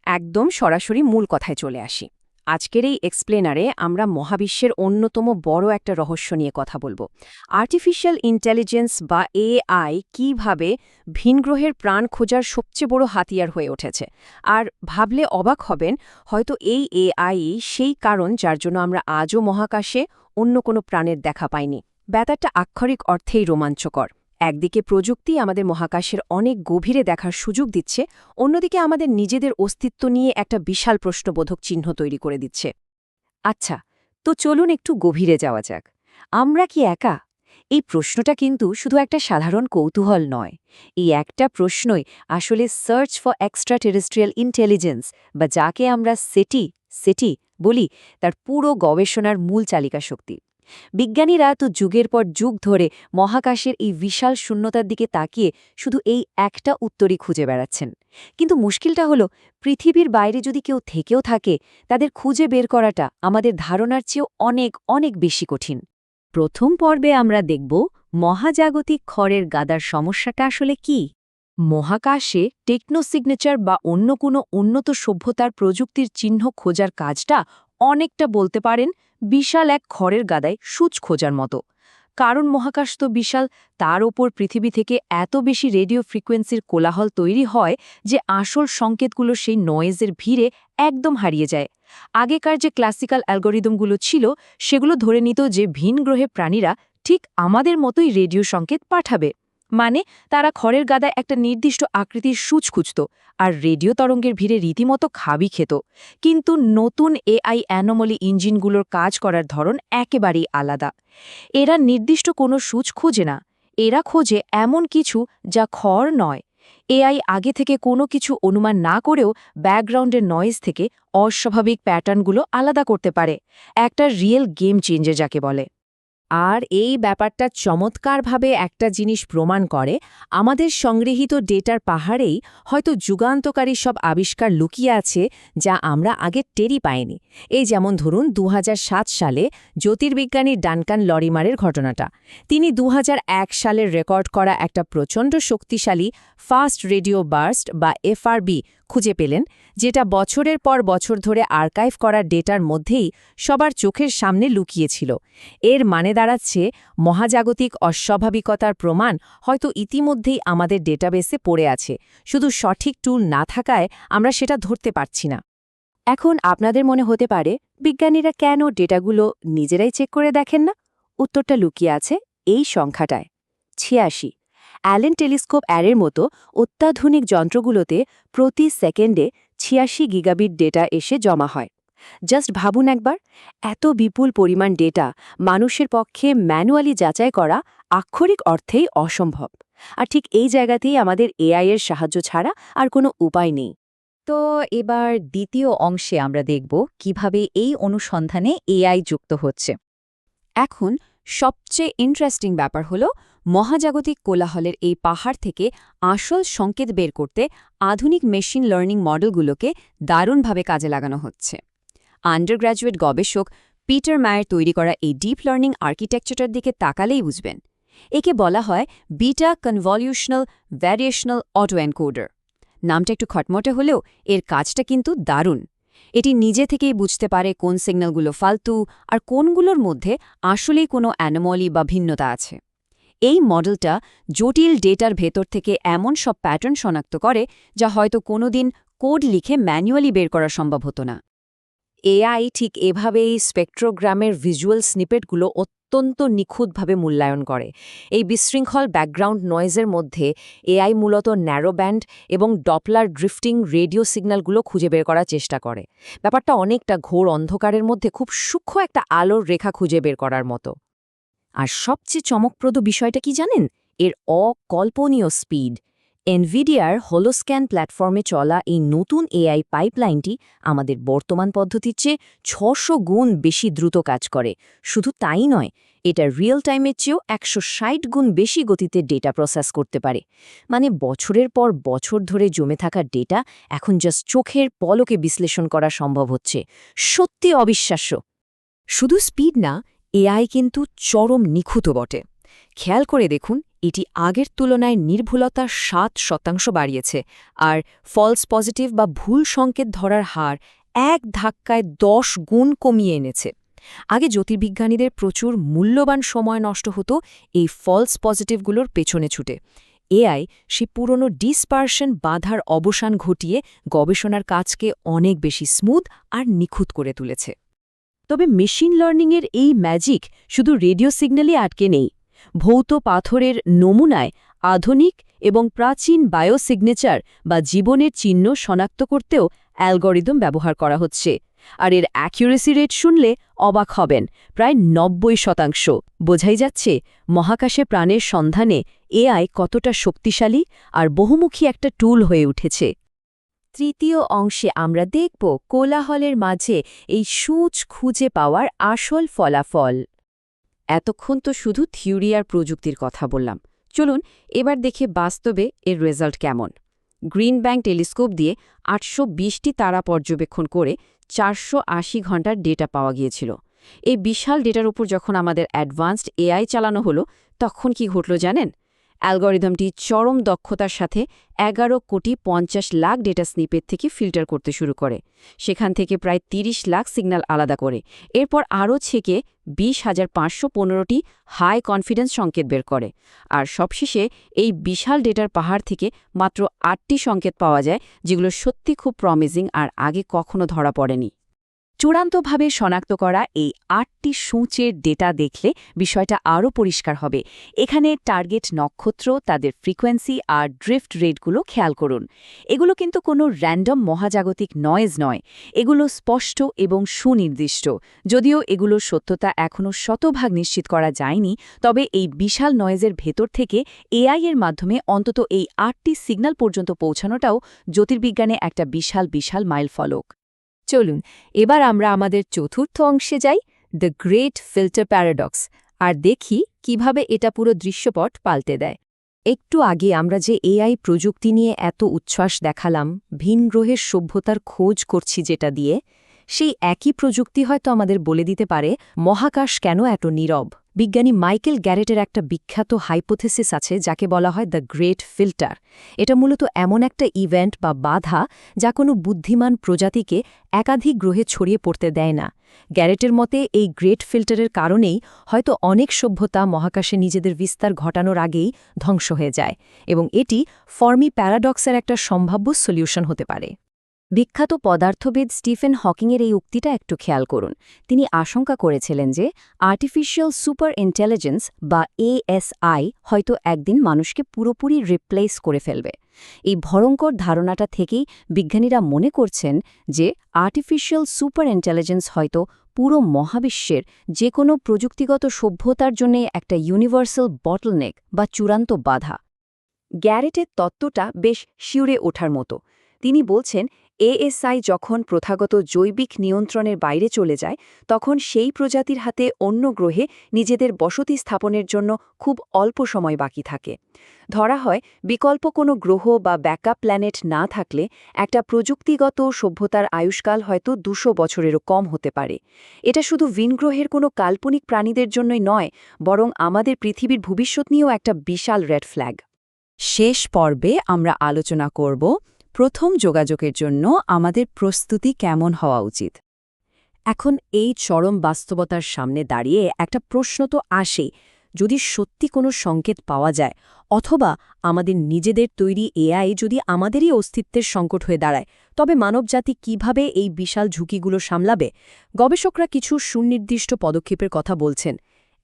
একদম সরাসরি মূল কথায় চলে আসি। আজকের এই এক্সপ্লেনারে আমরা মহাবিশ্বের অন্যতম বড় একটা রহস্য নিয়ে কথা বলবো। আর্টিফিশিয়াল ইন্টেলিজেন্স বা এআই কিভাবে ভিনগ্রহের প্রাণ খোঁজার সবচেয়ে বড় হাতিয়ার হয়ে উঠেছে। আর ভাবলে অবাক হবেন, হয়তো এই এআই সেই কারণ যার জন্য আমরা আজও মহাকাশে অন্য কোনো প্রাণের দেখা পাইনি। ব্যাপারটা আক্ষরিক অর্থেই রোমাঞ্চকর। একদিকে প্রযুক্তি আমাদের মহাকাশের অনেক গভীরে দেখার সুযোগ দিচ্ছে, অন্যদিকে আমাদের নিজেদের অস্তিত্ব নিয়ে একটা বিশাল প্রশ্নবোধক চিহ্ন তৈরি করে দিচ্ছে। আচ্ছা, তো চলুন একটু গভীরে যাওয়া যাক। আমরা কি একা? এই প্রশ্নটা কিন্তু শুধু একটা সাধারণ কৌতূহল নয়। এই একটা প্রশ্নই আসলে search for extra terrestrial intelligence বা যাকে আমরা সেটি বলি, তার পুরো গবেষণার মূল চালিকা শক্তি। বিজ্ঞানীরা তো যুগের পর যুগ ধরে মহাকাশের এই বিশাল শূন্যতার দিকে তাকিয়ে শুধু এই একটা উত্তরই খুঁজে বেড়াচ্ছেন। কিন্তু মুশকিলটা হলো, পৃথিবীর বাইরে যদি কেউ থেকেও থাকে, তাদের খুঁজে বের করাটা আমাদের ধারণার চেয়েও অনেক অনেক বেশি কঠিন। প্রথম পর্বে আমরা দেখব মহাজাগতিক ক্ষরের গাদার সমস্যাটা আসলে কি। মহাকাশে টেকনোসিগনেচার বা অন্য কোনো উন্নত সভ্যতার প্রযুক্তির চিহ্ন খোঁজার কাজটা অনেকটা বলতে পারেন বিশাল এক খড়ের গাদায় সূচ খোঁজার মতো। কারণ মহাকাশ তো বিশাল, তার ওপর পৃথিবী থেকে এত বেশি রেডিও ফ্রিকোয়েন্সির কোলাহল তৈরি হয় যে আসল সংকেতগুলো সেই নয়েজের ভিড়ে একদম হারিয়ে যায়। আগেকার যে ক্লাসিক্যাল অ্যালগোরিদমগুলো ছিল, সেগুলো ধরে নিত যে ভিন গ্রহে প্রাণীরা ঠিক আমাদের মতোই রেডিও সংকেত পাঠাবে। মানে তারা খড়ের গাদায় একটা নির্দিষ্ট আকৃতির সূচ খুঁজত আর রেডিও তরঙ্গের ভিড়ে রীতিমতো খাবি খেত। কিন্তু নতুন এআই অ্যানোমলি ইঞ্জিনগুলোর কাজ করার ধরন একেবারেই আলাদা। এরা নির্দিষ্ট কোনো সূচ খোঁজে না, এরা খোঁজে এমন কিছু যা খড় নয়। এআই আগে থেকে কোনো কিছু অনুমান না করেও ব্যাকগ্রাউন্ডের নয়েজ থেকে অস্বাভাবিক প্যাটার্নগুলো আলাদা করতে পারে। একটা রিয়েল গেম চেঞ্জার যাকে বলে। আর এই ব্যাপারটা চমৎকারভাবে একটা জিনিস প্রমাণ করে, আমাদের সংগৃহীত ডেটার পাহাড়েই হয়তো যুগান্তকারী সব আবিষ্কার লুকিয়ে আছে যা আমরা আগে টেরই পাইনি। এই যেমন ধরুন ২০০৭ সালে জ্যোতির্বিজ্ঞানী ডানকান লরিমারের ঘটনাটা। তিনি ২০০১ সালের রেকর্ড করা একটা প্রচণ্ড শক্তিশালী ফাস্ট রেডিও বার্স্ট বা এফআরবি খুঁজে পেলেন, যেটা বছরের পর বছর ধরে আর্কাইভ করা ডেটার মধ্যেই সবার চোখের সামনে লুকিয়েছিল। এর মানে দাঁড়াচ্ছে, মহাজাগতিক অস্বাভাবিকতার প্রমাণ হয়তো ইতিমধ্যেই আমাদের ডেটাবেসে পড়ে আছে, শুধু সঠিক টুল না থাকায় আমরা সেটা ধরতে পারছি না। এখন আপনাদের মনে হতে পারে, বিজ্ঞানীরা কেন ডেটাগুলো নিজেরাই চেক করে দেখেন না? উত্তরটা লুকিয়ে আছে এই সংখ্যাটায়, ৮৬। অ্যালেন টেলিস্কোপ অ্যারের মতো অত্যাধুনিক যন্ত্রগুলোতে প্রতি সেকেন্ডে ৮৬ গিগাবিট ডেটা এসে জমা হয়। জাস্ট ভাবুন একবার, এত বিপুল পরিমাণ ডেটা মানুষের পক্ষে ম্যানুয়ালি যাচাই করা আক্ষরিক অর্থেই অসম্ভব। আর ঠিক এই জায়গাতেই আমাদের এআই এর সাহায্য ছাড়া আর কোনো উপায় নেই। তো এবার দ্বিতীয় অংশে আমরা দেখব কিভাবে এই অনুসন্ধানে এআই যুক্ত হচ্ছে। এখন সবচেয়ে ইন্টারেস্টিং ব্যাপার হল, মহাজাগতিক কোলাহলের এই পাহাড় থেকে আসল সংকেত বের করতে আধুনিক মেশিন লার্নিং মডেলগুলোকে দারুণভাবে কাজে লাগানো হচ্ছে। আন্ডারগ্র্যাজুয়েট গবেষক পিটার মায়ের তৈরি করা এই ডিপ লার্নিং আর্কিটেকচারটার দিকে তাকালেই বুঝবেন। একে বলা হয় বিটা কনভলিউশনাল ভ্যারিয়েশনাল অটো এনকোডার। নামটা একটু খটমটে হলেও এর কাজটা কিন্তু দারুণ। এটি নিজে থেকেই বুঝতে পারে কোন সিগন্যালগুলো ফালতু আর কোনগুলোর মধ্যে আসলেই কোনো অ্যানোমলি বা ভিন্নতা আছে। এই মডেলটা জটিল ডেটার ভেতর থেকে এমন সব প্যাটার্ন শনাক্ত করে যা হয়তো কোনোদিন কোড লিখে ম্যানুয়ালি বের করা সম্ভব হতো না। এআই ঠিক এভাবেই স্পেকট্রোগ্রামের ভিজুয়াল স্নিপেটগুলো অত্যন্ত নিখুঁতভাবে মূল্যায়ন করে। এই বিশৃঙ্খল ব্যাকগ্রাউন্ড নয়েজের মধ্যে এআই মূলত ন্যারো ব্যান্ড এবং ডপলার ড্রিফটিং রেডিও সিগন্যালগুলো খুঁজে বের করার চেষ্টা করে। ব্যাপারটা অনেকটা ঘোর অন্ধকারের মধ্যে খুব সূক্ষ্ম একটা আলোর রেখা খুঁজে বের করার মতো। আর সবচেয়ে চমকপ্রদ বিষয়টা কি জানেন? এর অকল্পনীয় স্পিড। এনভিডিয়ার হোলোস্ক্যান প্ল্যাটফর্মে চলা এই নতুন এআই পাইপলাইনটি আমাদের বর্তমান পদ্ধতির চেয়ে ৬০০ গুণ বেশি দ্রুত কাজ করে। শুধু তাই নয়, এটা রিয়েল টাইমের চেয়েও ১৬০ গুণ বেশি গতিতে ডেটা প্রসেস করতে পারে। মানে বছরের পর বছর ধরে জমে থাকা ডেটা এখন জাস্ট চোখের পলকে বিশ্লেষণ করা সম্ভব হচ্ছে। সত্যি অবিশ্বাস্য। শুধু স্পিড না, এআই কিন্তু চরম নিখুঁতও বটে। খেয়াল করে দেখুন, এটি আগের তুলনায় নির্ভুলতা 7% বাড়িয়েছে, আর ফলস পজিটিভ বা ভুল সংকেত ধরার হার এক ধাক্কায় 10 গুণ কমিয়ে এনেছে। আগে জ্যোতির্বিজ্ঞানীদের প্রচুর মূল্যবান সময় নষ্ট হতো এই ফলস পজিটিভগুলোর পেছনে ছুটে। এআই সে পুরনো ডিসপারশন বাধার অবসান ঘটিয়ে গবেষণার কাজকে অনেক বেশি স্মুথ আর নিখুঁত করে তুলেছে। তবে মেশিন লার্নিংয়ের এই ম্যাজিক শুধু রেডিও সিগন্যালই আটকে নেই। ভৌত পাথরের নমুনায় আধুনিক এবং প্রাচীন বায়োসিগনেচার বা জীবনের চিহ্ন শনাক্ত করতেও অ্যালগরিদম ব্যবহার করা হচ্ছে। আর এর অ্যাকুরেসি রেট শুনলে অবাক হবেন, প্রায় 90%। বোঝাই যাচ্ছে মহাকাশে প্রাণের সন্ধানে এআই কতটা শক্তিশালী আর বহুমুখী একটা টুল হয়ে উঠেছে। তৃতীয় অংশে আমরা দেখব কোলাহলের মাঝে এই সূচ খুঁজে পাওয়ার আসল ফলাফল। এতক্ষণ তো শুধু থিওরি আর প্রযুক্তির কথা বললাম, চলুন এবার দেখে বাস্তবে এর রেজাল্ট কেমন। গ্রিন ব্যাংক টেলিস্কোপ দিয়ে 820টি তারা পর্যবেক্ষণ করে 480 ঘন্টার ডেটা পাওয়া গিয়েছিল। এই বিশাল ডেটার উপর যখন আমাদের অ্যাডভান্সড এআই চালানো হলো, তখন কি ঘটল জানেন? অ্যালগরিদমটি চরম দক্ষতার সাথে 11,50,00,000 ডেটা স্নিপেট থেকে ফিল্টার করতে শুরু করে, সেখান থেকে প্রায় 30 লাখ সিগন্যাল আলাদা করে এরপর আরও ছেকে 20,515টি হাই কনফিডেন্স সংকেত বের করে। আর সবশেষে এই বিশাল ডেটার পাহাড় থেকে মাত্র 8টি সংকেত পাওয়া যায়, যেগুলো সত্যি খুব প্রমিজিং আর আগে কখনো ধরা পড়েনি। চূড়ান্তভাবে শনাক্ত করা এই 8টি সূচের ডেটা দেখলে বিষয়টা আরও পরিষ্কার হবে। এখানে টার্গেট নক্ষত্র, তাদের ফ্রিকোয়েন্সি আর ড্রিফট রেটগুলো খেয়াল করুন। এগুলো কিন্তু কোনো র্যান্ডম মহাজাগতিক নয়েজ নয়, এগুলো স্পষ্ট এবং সুনির্দিষ্ট। যদিও এগুলোর সত্যতা এখনও শতভাগ নিশ্চিত করা যায়নি, তবে এই বিশাল নয়েজের ভেতর থেকে এআই এর মাধ্যমে অন্তত এই 8টি সিগন্যাল পর্যন্ত পৌঁছানোটাও জ্যোতির্বিজ্ঞানে একটা বিশাল বিশাল মাইলফলক। চলুন এবার আমরা আমাদের চতুর্থ অংশে যাই, দ্য গ্রেট ফিল্টার প্যারাডক্স, আর দেখি কিভাবে এটা পুরো দৃশ্যপট পাল্টে দেয়। একটু আগে আমরা যে এআই প্রযুক্তি নিয়ে এত উচ্ছ্বাস দেখালাম, ভিন গ্রহের সভ্যতার খোঁজ করছি যেটা দিয়ে, সেই একই প্রযুক্তি হয়তো আমাদের বলে দিতে পারে মহাকাশ কেন এত নীরব। বিজ্ঞানী মাইকেল গ্যারেটের একটা বিখ্যাত হাইপোথেসিস আছে যাকে বলা হয় দ্য গ্রেট ফিল্টার। এটা মূলত এমন একটা ইভেন্ট বা বাধা যা কোনো বুদ্ধিমান প্রজাতিকে একাধিক গ্রহে ছড়িয়ে পড়তে দেয় না। গ্যারেটের মতে এই গ্রেট ফিল্টারের কারণেই হয়তো অনেক সভ্যতা মহাকাশে নিজেদের বিস্তার ঘটানোর আগেই ধ্বংস হয়ে যায়, এবং এটি ফর্মি প্যারাডক্সের একটা সম্ভাব্য সলিউশন হতে পারে। বিখ্যাত পদার্থবিদ স্টিফেন হকিংয়ের এই উক্তিটা একটু খেয়াল করুন। তিনি আশঙ্কা করেছিলেন যে আর্টিফিশিয়াল সুপার ইন্টেলিজেন্স বা এএসআই হয়তো একদিন মানুষকে পুরোপুরি রিপ্লেস করে ফেলবে। এই ভয়ঙ্কর ধারণাটা থেকেই বিজ্ঞানীরা মনে করছেন যে আর্টিফিশিয়াল সুপার ইন্টেলিজেন্স হয়তো পুরো মহাবিশ্বের যে কোনো প্রযুক্তিগত সভ্যতার জন্য একটা ইউনিভার্সাল বটলনেক বা চূড়ান্ত বাধা। গ্যারেটের তত্ত্বটা বেশ শিউরে ওঠার মতো। তিনি বলছেন, এএসআই যখন প্রথাগত জৈবিক নিয়ন্ত্রণের বাইরে চলে যায়, তখন সেই প্রজাতির হাতে অন্য গ্রহে নিজেদের বসতি স্থাপনের জন্য খুব অল্প সময় বাকি থাকে। ধরা হয় বিকল্প কোনো গ্রহ বা ব্যাকআপ প্ল্যানেট না থাকলে একটা প্রযুক্তিগত সভ্যতার আয়ুষ্কাল হয়তো 200 বছরেরও কম হতে পারে। এটা শুধু ভিনগ্রহের কোনো কাল্পনিক প্রাণীদের জন্যই নয়, বরং আমাদের পৃথিবীর ভবিষ্যৎ নিয়েও একটা বিশাল রেড ফ্ল্যাগ। শেষ পর্বে আমরা আলোচনা করব প্রথম যোগাযোগের জন্য আমাদের প্রস্তুতি কেমন হওয়া উচিত। এখন এই চরম বাস্তবতার সামনে দাঁড়িয়ে একটা প্রশ্ন তো আসেই, যদি সত্যি কোনো সংকেত পাওয়া যায় অথবা আমাদের নিজেদের তৈরি এআই যদি আমাদেরই অস্তিত্বের সংকট হয়ে দাঁড়ায়, তবে মানবজাতি কিভাবে এই বিশাল ঝুঁকিগুলো সামলাবে? গবেষকরা কিছু সুনির্দিষ্ট পদক্ষেপের কথা বলছেন।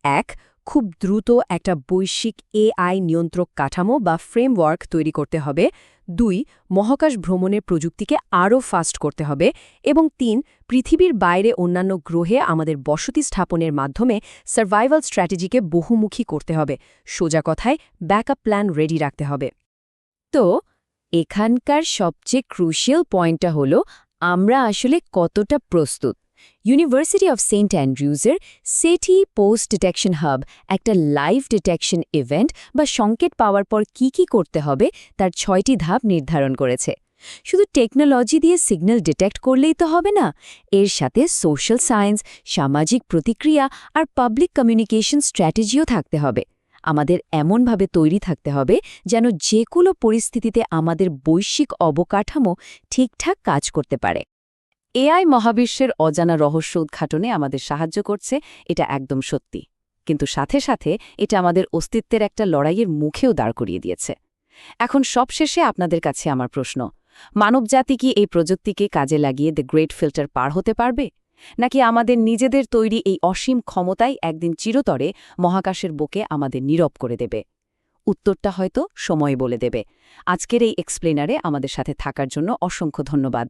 1. খুব দ্রুত একটা বৈশ্বিক এআই নিয়ন্ত্রক কাঠামো বা ফ্রেমওয়ার্ক তৈরি করতে হবে। 2. মহাকাশ ভ্রমণের প্রযুক্তিকে আরও ফাস্ট করতে হবে। এবং 3. পৃথিবীর বাইরে অন্যান্য গ্রহে আমাদের বসতি স্থাপনের মাধ্যমে সার্ভাইভাল স্ট্র্যাটেজিকে বহুমুখী করতে হবে। সোজা কথায় ব্যাকআপ প্ল্যান রেডি রাখতে হবে। তো এখানকার সবচেয়ে ক্রুশিয়াল পয়েন্টটা হলো আমরা আসলে কতটা প্রস্তুত। ইউনিভার্সিটি অফ সেন্ট অ্যান্ড্রিউজের সেটি পোস্ট ডিটেকশন হাব একটা লাইভ ডিটেকশন ইভেন্ট বা সংকেত পাওয়ার পর কি করতে হবে তার 6টি ধাপ নির্ধারণ করেছে। শুধু টেকনোলজি দিয়ে সিগন্যাল ডিটেক্ট করলেই তো হবে না, এর সাথে সোশ্যাল সায়েন্স, সামাজিক প্রতিক্রিয়া আর পাবলিক কমিউনিকেশন স্ট্র্যাটেজিও থাকতে হবে। আমাদের এমনভাবে তৈরি থাকতে হবে যেন যে কোনো পরিস্থিতিতে আমাদের বৈশ্বিক অবকাঠামো ঠিকঠাক কাজ করতে পারে। এআই মহাবিশ্বের অজানা রহস্য উদ্ঘাটনে আমাদের সাহায্য করছে, এটা একদম সত্যি। কিন্তু সাথে সাথে এটা আমাদের অস্তিত্বের একটা লড়াইয়ের মুখেও দাঁড় করিয়ে দিয়েছে। এখন সবশেষে আপনাদের কাছে আমার প্রশ্ন, মানবজাতি কি এই প্রযুক্তিকে কাজে লাগিয়ে দ্য গ্রেট ফিল্টার পার হতে পারবে, নাকি আমাদের নিজেদের তৈরি এই অসীম ক্ষমতাই একদিন চিরতরে মহাকাশের বুকে আমাদের নীরব করে দেবে? উত্তরটা হয়তো সময় বলে দেবে। আজকের এই এক্সপ্লেনারে আমাদের সাথে থাকার জন্য অসংখ্য ধন্যবাদ।